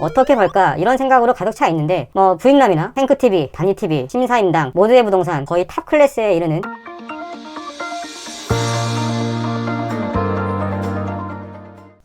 어떻게 벌까 이런 생각으로 가득 차 있는데 부익남이나 탱크TV, 단위TV, 심사임당, 모두의 부동산 거의 탑 클래스에 이르는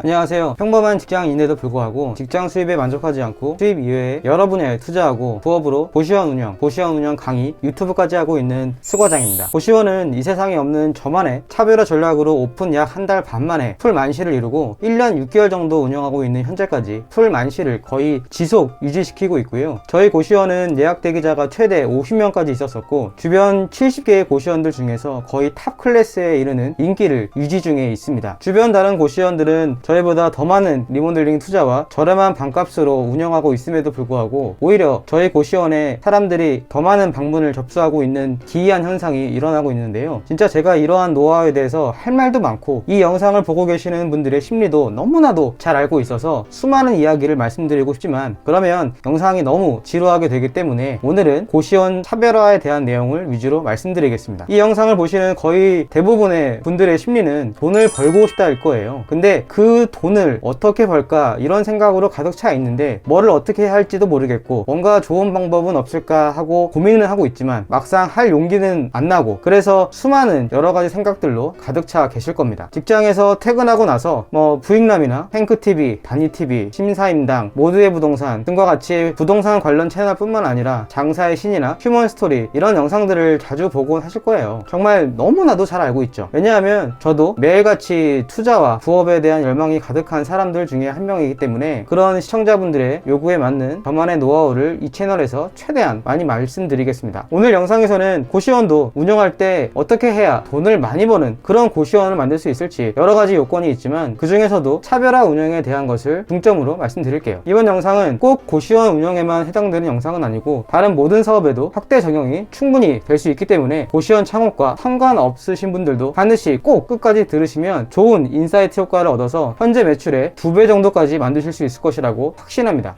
안녕하세요. 평범한 직장인에도 불구하고 직장 수입에 만족하지 않고 수입 이외에 여러 분야에 투자하고 부업으로 고시원 운영 강의, 유튜브까지 하고 있는 수과장입니다. 고시원은 이 세상에 없는 저만의 차별화 전략으로 오픈 약 한 달 반 만에 풀 만시를 이루고 1년 6개월 정도 운영하고 있는 현재까지 풀 만시를 거의 지속 유지시키고 있고요. 저희 고시원은 예약 대기자가 최대 50명까지 있었었고 주변 70개의 고시원들 중에서 거의 탑 클래스에 이르는 인기를 유지 중에 있습니다. 주변 다른 고시원들은 저희보다 더 많은 리모델링 투자와 저렴한 방값으로 운영하고 있음에도 불구하고 오히려 저희 고시원에 사람들이 더 많은 방문을 접수하고 있는 기이한 현상이 일어나고 있는데요. 진짜 제가 이러한 노하우에 대해서 할 말도 많고 이 영상을 보고 계시는 분들의 심리도 너무나도 잘 알고 있어서 수많은 이야기를 말씀드리고 싶지만 그러면 영상이 너무 지루하게 되기 때문에 오늘은 고시원 차별화에 대한 내용을 위주로 말씀드리겠습니다. 이 영상을 보시는 거의 대부분의 분들의 심리는 돈을 벌고 싶다일 거예요. 근데 그 돈을 어떻게 벌까 이런 생각으로 가득 차 있는데 뭐를 어떻게 해야 할지도 모르겠고 뭔가 좋은 방법은 없을까 하고 고민을 하고 있지만 막상 할 용기는 안 나고 그래서 수많은 여러 가지 생각들로 가득 차 계실 겁니다. 직장에서 퇴근하고 나서 부익남이나 탱크TV, 단위TV, 심사임당, 모두의 부동산 등과 같이 부동산 관련 채널 뿐만 아니라 장사의 신이나 휴먼스토리 이런 영상들을 자주 보곤 하실 거예요. 정말 너무나도 잘 알고 있죠. 왜냐하면 저도 매일같이 투자와 부업에 대한 열망이 가득한 사람들 중에 한 명이기 때문에 그런 시청자분들의 요구에 맞는 저만의 노하우를 이 채널에서 최대한 많이 말씀드리겠습니다. 오늘 영상에서는 고시원도 운영할 때 어떻게 해야 돈을 많이 버는 그런 고시원을 만들 수 있을지 여러 가지 요건이 있지만 그 중에서도 차별화 운영에 대한 것을 중점으로 말씀드릴게요. 이번 영상은 꼭 고시원 운영에만 해당되는 영상은 아니고 다른 모든 사업에도 확대 적용이 충분히 될 수 있기 때문에 고시원 창업과 상관없으신 분들도 반드시 꼭 끝까지 들으시면 좋은 인사이트 효과를 얻어서 현재 매출의 2배 정도까지 만드실 수 있을 것이라고 확신합니다.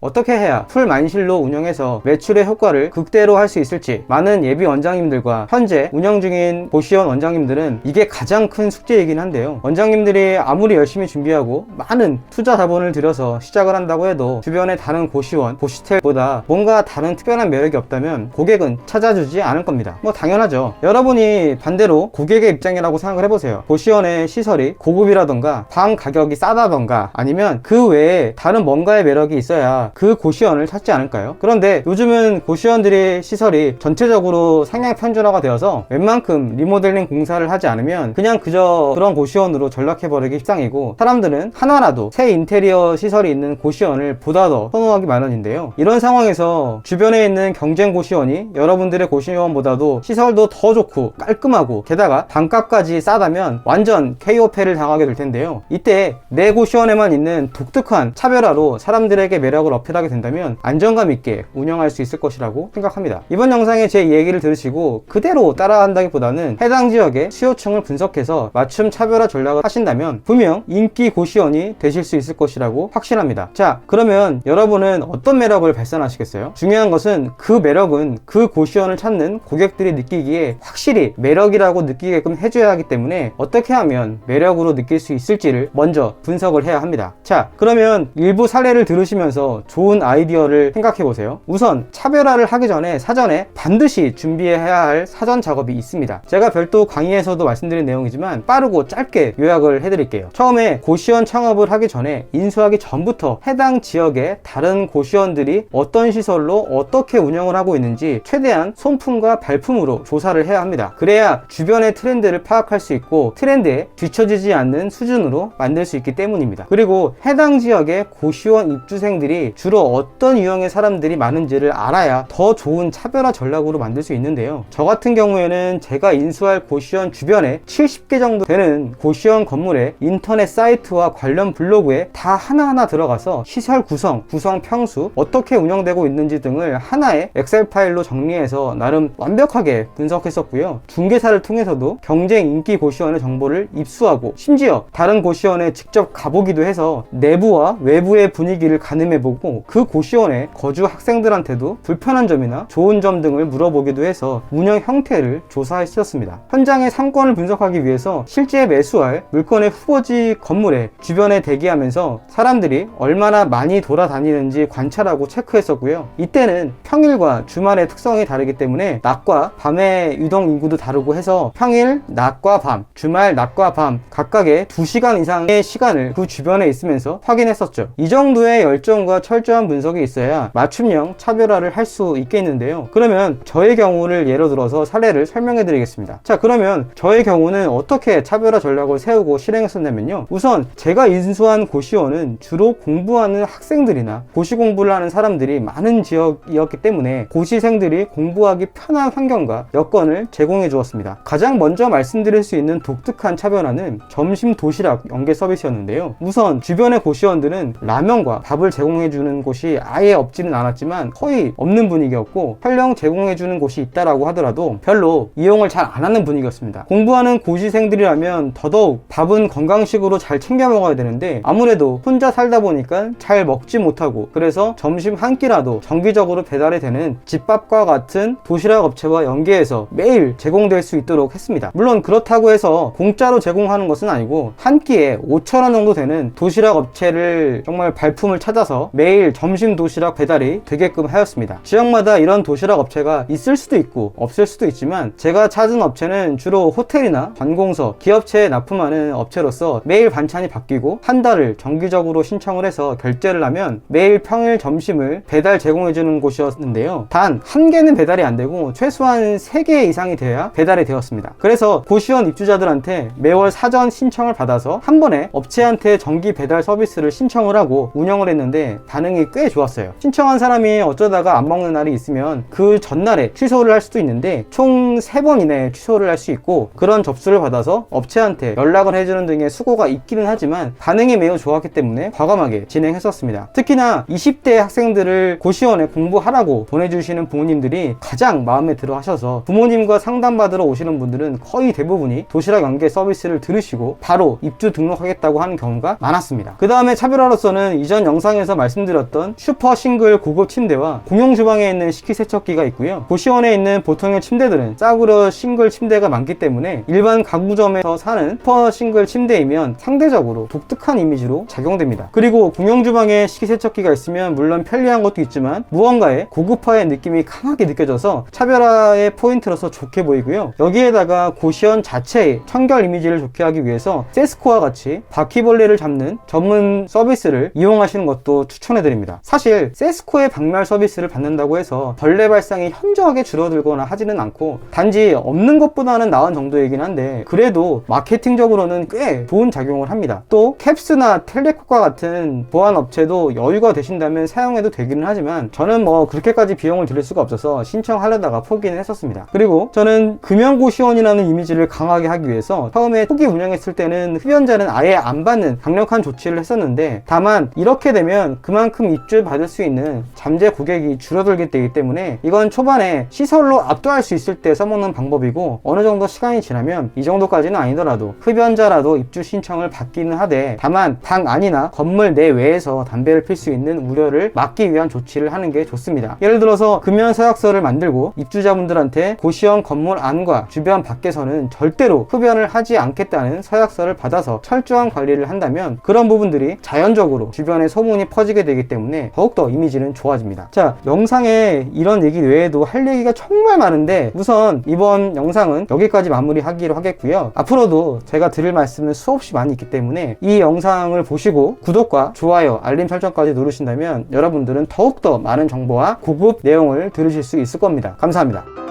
어떻게 해야 풀 만실로 운영해서 매출의 효과를 극대로 할 수 있을지 많은 예비 원장님들과 현재 운영 중인 고시원 원장님들은 이게 가장 큰 숙제이긴 한데요. 원장님들이 아무리 열심히 준비하고 많은 투자 자본을 들여서 시작을 한다고 해도 주변의 다른 고시원, 고시텔보다 뭔가 다른 특별한 매력이 없다면 고객은 찾아주지 않을 겁니다. 당연하죠. 여러분이 반대로 고객의 입장이라고 생각을 해보세요. 고시원의 시설이 고급이라던가 방 가격이 싸다던가 아니면 그 외에 다른 뭔가의 매력이 있어야 그 고시원을 찾지 않을까요? 그런데 요즘은 고시원들의 시설이 전체적으로 상향 편준화가 되어서 웬만큼 리모델링 공사를 하지 않으면 그냥 그저 그런 고시원으로 전락해버리기 십상이고 사람들은 하나라도 새 인테리어 시설이 있는 고시원을 보다 더 선호하기 마련인데요. 이런 상황에서 주변에 있는 경쟁 고시원이 여러분들의 고시원보다도 시설도 더 좋고 깔끔하고 게다가 반값까지 싸다면 완전 KO패를 당하게 될 텐데요. 이때 내 고시원에만 있는 독특한 차별화로 사람들에게 매력을 어필하게 된다면 안정감 있게 운영할 수 있을 것이라고 생각합니다. 이번 영상에 제 얘기를 들으시고 그대로 따라한다기보다는 해당 지역의 수요층을 분석해서 맞춤 차별화 전략을 하신다면 분명 인기 고시원이 되실 수 있을 것이라고 확신합니다. 자, 그러면 여러분은 어떤 매력을 발산하시겠어요? 중요한 것은 그 매력은 그 고시원을 찾는 고객들이 느끼기에 확실히 매력이라고 느끼게끔 해줘야 하기 때문에 어떻게 하면 매력으로 느낄 수 있을지를 먼저 분석을 해야 합니다. 자, 그러면 일부 사례를 들으시면서 좋은 아이디어를 생각해 보세요. 우선 차별화를 하기 전에 사전에 반드시 준비해야 할 사전 작업이 있습니다. 제가 별도 강의에서도 말씀드린 내용이지만 빠르고 짧게 요약을 해드릴게요. 처음에 고시원 창업을 하기 전에 인수하기 전부터 해당 지역의 다른 고시원들이 어떤 시설로 어떻게 운영을 하고 있는지 최대한 손품과 발품으로 조사를 해야 합니다. 그래야 주변의 트렌드를 파악할 수 있고 트렌드에 뒤처지지 않는 수준으로 만들 수 있기 때문입니다. 그리고 해당 지역의 고시원 입주생들이 주로 어떤 유형의 사람들이 많은지를 알아야 더 좋은 차별화 전략으로 만들 수 있는데요. 저 같은 경우에는 제가 인수할 고시원 주변에 70개 정도 되는 고시원 건물의 인터넷 사이트와 관련 블로그에 다 하나하나 들어가서 시설 구성 평수, 어떻게 운영되고 있는지 등을 하나의 엑셀 파일로 정리해서 나름 완벽하게 분석했었고요. 중개사를 통해서도 경쟁 인기 고시원의 정보를 입수하고 심지어 다른 고시원에 직접 가보기도 해서 내부와 외부의 분위기를 가늠해보고 하고 그 고시원에 거주 학생들한테도 불편한 점이나 좋은 점 등을 물어보기도 해서 운영 형태를 조사했었습니다. 현장의 상권을 분석하기 위해서 실제 매수할 물건의 후보지 건물에 주변에 대기하면서 사람들이 얼마나 많이 돌아다니는지 관찰하고 체크했었고요. 이때는 평일과 주말의 특성이 다르기 때문에 낮과 밤의 유동 인구도 다르고 해서 평일 낮과 밤, 주말 낮과 밤 각각의 2시간 이상의 시간을 그 주변에 있으면서 확인했었죠. 이 정도의 열정과 철저한 분석이 있어야 맞춤형 차별화를 할 수 있겠는데요. 그러면 저의 경우를 예로 들어서 사례를 설명해 드리겠습니다. 자, 그러면 저의 경우는 어떻게 차별화 전략을 세우고 실행했었냐면요. 우선 제가 인수한 고시원은 주로 공부하는 학생들이나 고시 공부를 하는 사람들이 많은 지역이었기 때문에 고시생들이 공부하기 편한 환경과 여건을 제공해 주었습니다. 가장 먼저 말씀드릴 수 있는 독특한 차별화는 점심 도시락 연계 서비스였는데요. 우선 주변의 고시원들은 라면과 밥을 제공해 주는 곳이 아예 없지는 않았지만 거의 없는 분위기였고, 설령 제공해 주는 곳이 있다라고 하더라도 별로 이용을 잘 안 하는 분위기였습니다. 공부하는 고시생들이라면 더더욱 밥은 건강식으로 잘 챙겨 먹어야 되는데 아무래도 혼자 살다 보니까 잘 먹지 못하고, 그래서 점심 한 끼라도 정기적으로 배달이 되는 집밥과 같은 도시락 업체와 연계해서 매일 제공될 수 있도록 했습니다. 물론 그렇다고 해서 공짜로 제공하는 것은 아니고 한 끼에 5,000원 정도 되는 도시락 업체를 정말 발품을 찾아서 매일 점심 도시락 배달이 되게끔 하였습니다. 지역마다 이런 도시락 업체가 있을 수도 있고 없을 수도 있지만 제가 찾은 업체는 주로 호텔이나 관공서, 기업체에 납품하는 업체로서 매일 반찬이 바뀌고 한 달을 정기적으로 신청을 해서 결제를 하면 매일 평일 점심을 배달 제공해주는 곳이었는데요. 단 한 개는 배달이 안 되고 최소한 3개 이상이 돼야 배달이 되었습니다. 그래서 고시원 입주자들한테 매월 사전 신청을 받아서 한 번에 업체한테 정기 배달 서비스를 신청을 하고 운영을 했는데 반응이 꽤 좋았어요. 신청한 사람이 어쩌다가 안 먹는 날이 있으면 그 전날에 취소를 할 수도 있는데 총 3번 이내에 취소를 할 수 있고, 그런 접수를 받아서 업체한테 연락을 해주는 등의 수고가 있기는 하지만 반응이 매우 좋았기 때문에 과감하게 진행했었습니다. 특히나 20대 학생들을 고시원에 공부하라고 보내주시는 부모님들이 가장 마음에 들어 하셔서 부모님과 상담받으러 오시는 분들은 거의 대부분이 도시락 연계 서비스를 들으시고 바로 입주 등록하겠다고 하는 경우가 많았습니다. 그 다음에 차별화로서는 이전 영상에서 말씀드렸던 슈퍼 싱글 고급 침대와 공용 주방에 있는 식기세척기가 있고요. 고시원에 있는 보통의 침대들은 싸구려 싱글 침대가 많기 때문에 일반 가구점에서 사는 슈퍼 싱글 침대이면 상대적으로 독특한 이미지로 작용됩니다. 그리고 공용 주방에 식기세척기가 있으면 물론 편리한 것도 있지만 무언가의 고급화의 느낌이 강하게 느껴져서 차별화의 포인트로서 좋게 보이고요. 여기에다가 고시원 자체의 청결 이미지를 좋게 하기 위해서 세스코와 같이 바퀴벌레를 잡는 전문 서비스를 이용하시는 것도 추천해드립니다. 사실 세스코의 박멸 서비스를 받는다고 해서 벌레 발생이 현저하게 줄어들거나 하지는 않고 단지 없는 것보다는 나은 정도이긴 한데 그래도 마케팅적으로는 꽤 좋은 작용을 합니다. 또 캡스나 텔레코과 같은 보안 업체도 여유가 되신다면 사용해도 되기는 하지만 저는 뭐 그렇게까지 비용을 들일 수가 없어서 신청하려다가 포기는 했었습니다. 그리고 저는 금연고시원이라는 이미지를 강하게 하기 위해서 처음에 초기 운영했을 때는 흡연자는 아예 안 받는 강력한 조치를 했었는데, 다만 이렇게 되면 그만큼 입주 받을 수 있는 잠재 고객이 줄어들게 되기 때문에 이건 초반에 시설로 압도할 수 있을 때 써먹는 방법이고, 어느 정도 시간이 지나면 이 정도까지는 아니더라도 흡연자라도 입주 신청을 받기는 하되, 다만 방 안이나 건물 내외에서 담배를 필 수 있는 우려를 막기 위한 조치를 하는 게 좋습니다. 예를 들어서 금연 서약서를 만들고 입주자분들한테 고시원 건물 안과 주변 밖에서는 절대로 흡연을 하지 않겠다는 서약서를 받아서 철저한 관리를 한다면 그런 부분들이 자연적으로 주변에 소문이 퍼지게 되기 때문에 더욱더 이미지는 좋아집니다. 자, 영상에 이런 얘기 외에도 할 얘기가 정말 많은데 우선 이번 영상은 여기까지 마무리하기로 하겠고요. 앞으로도 제가 드릴 말씀은 수없이 많이 있기 때문에 이 영상을 보시고 구독과 좋아요, 알림 설정까지 누르신다면 여러분들은 더욱더 많은 정보와 고급 내용을 들으실 수 있을 겁니다. 감사합니다.